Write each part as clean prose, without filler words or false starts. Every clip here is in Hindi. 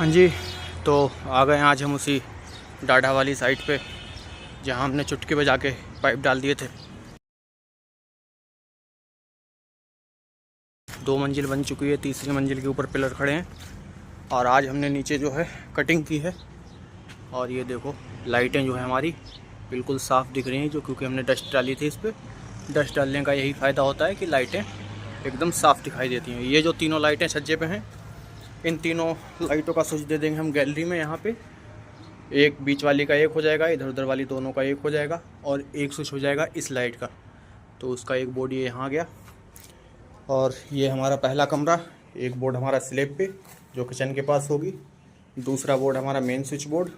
हाँ जी, तो आ गए आज हम उसी डाढ़ा वाली साइट पे जहाँ हमने चुटकी बजा के पाइप डाल दिए थे। 2 मंजिल बन चुकी है, तीसरी मंजिल के ऊपर पिलर खड़े हैं और आज हमने नीचे जो है कटिंग की है। और ये देखो लाइटें जो है हमारी बिल्कुल साफ़ दिख रही हैं, जो क्योंकि हमने डस्ट डाली थी इस पर। डस्ट डालने का यही फ़ायदा होता है कि लाइटें एकदम साफ़ दिखाई देती हैं। ये जो तीनों लाइटें छज्जे पे हैं, इन तीनों लाइटों का स्विच दे देंगे हम गैलरी में। यहाँ पे एक बीच वाली का एक हो जाएगा, इधर उधर वाली दोनों का एक हो जाएगा, और एक स्विच हो जाएगा इस लाइट का। तो उसका एक बोर्ड ये यहाँ गया। और ये हमारा पहला कमरा, एक बोर्ड हमारा स्लेब पे जो किचन के पास होगी, दूसरा बोर्ड हमारा मेन स्विच बोर्ड,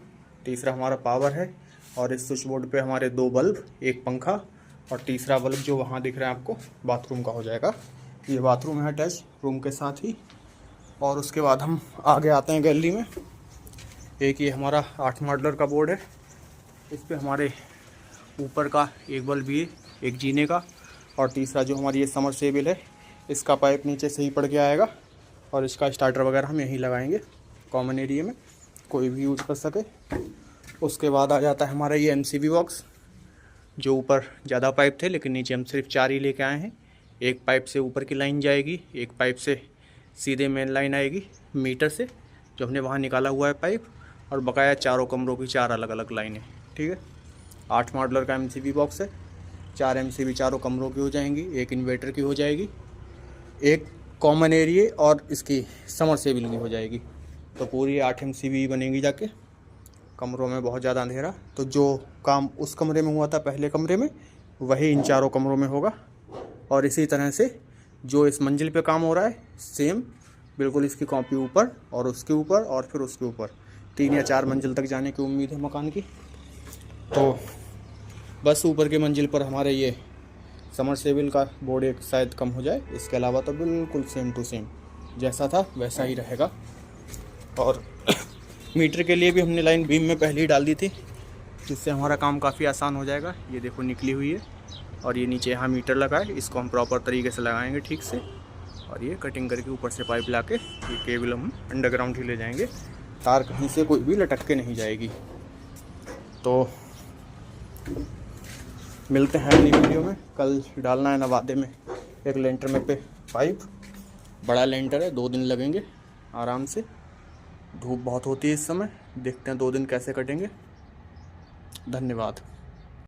तीसरा हमारा पावर है, और इस स्विच बोर्ड पे हमारे 2 बल्ब, एक पंखा, और तीसरा बल्ब जो वहाँ दिख रहा है आपको बाथरूम का हो जाएगा। ये बाथरूम है अटैच रूम के साथ ही। और उसके बाद हम आगे आते हैं गैलरी में। एक ये हमारा 8 मॉडलर का बोर्ड है, इस पे हमारे ऊपर का एक बल्ब भी है, एक जीने का, और तीसरा जो हमारी ये समरसेबल है, इसका पाइप नीचे से ही पड़ के आएगा। और इसका स्टार्टर वगैरह हम यहीं लगाएंगे कॉमन एरिया में, कोई भी यूज़ कर सके। उसके बाद आ जाता है हमारा ये MCB बॉक्स, जो ऊपर ज़्यादा पाइप थे लेकिन नीचे हम सिर्फ 4 ही लेके आए हैं। एक पाइप से ऊपर की लाइन जाएगी, एक पाइप से सीधे मेन लाइन आएगी मीटर से, जो हमने वहाँ निकाला हुआ है पाइप, और बकाया चारों कमरों की 4 अलग अलग लाइनें। ठीक है, 8 मॉडलर का MCB बॉक्स है। 4 MCB चारों कमरों की हो जाएंगी, एक इन्वर्टर की हो जाएगी, एक कॉमन एरिया और इसकी समरसेबल की हो जाएगी। तो पूरी 8 MCB बनेंगी जाके। कमरों में बहुत ज़्यादा अंधेरा, तो जो काम उस कमरे में हुआ था पहले कमरे में, वही इन चारों कमरों में होगा। और इसी तरह से जो इस मंजिल पे काम हो रहा है, सेम बिल्कुल इसकी कॉपी ऊपर और उसके ऊपर और फिर उसके ऊपर 3 या 4 मंजिल तक जाने की उम्मीद है मकान की। तो बस ऊपर के मंजिल पर हमारे ये समरसेबल का बोर्ड एक शायद कम हो जाए, इसके अलावा तो बिल्कुल सेम टू सेम जैसा था वैसा ही रहेगा। और मीटर के लिए भी हमने लाइन बीम में पहले ही डाल दी थी, जिससे हमारा काम काफ़ी आसान हो जाएगा। ये देखो निकली हुई है, और ये नीचे यहाँ मीटर लगा है, इसको हम प्रॉपर तरीके से लगाएंगे ठीक से। और ये कटिंग करके ऊपर से पाइप ला के ये केबल हम अंडरग्राउंड ही ले जाएंगे, तार कहीं से कोई भी लटक के नहीं जाएगी। तो मिलते हैं अगली वीडियो में। कल डालना है नवादे में एक लेंटर में पे पाइप, बड़ा लेंटर है, 2 दिन लगेंगे आराम से। धूप बहुत होती है इस समय, देखते हैं 2 दिन कैसे कटेंगे। धन्यवाद।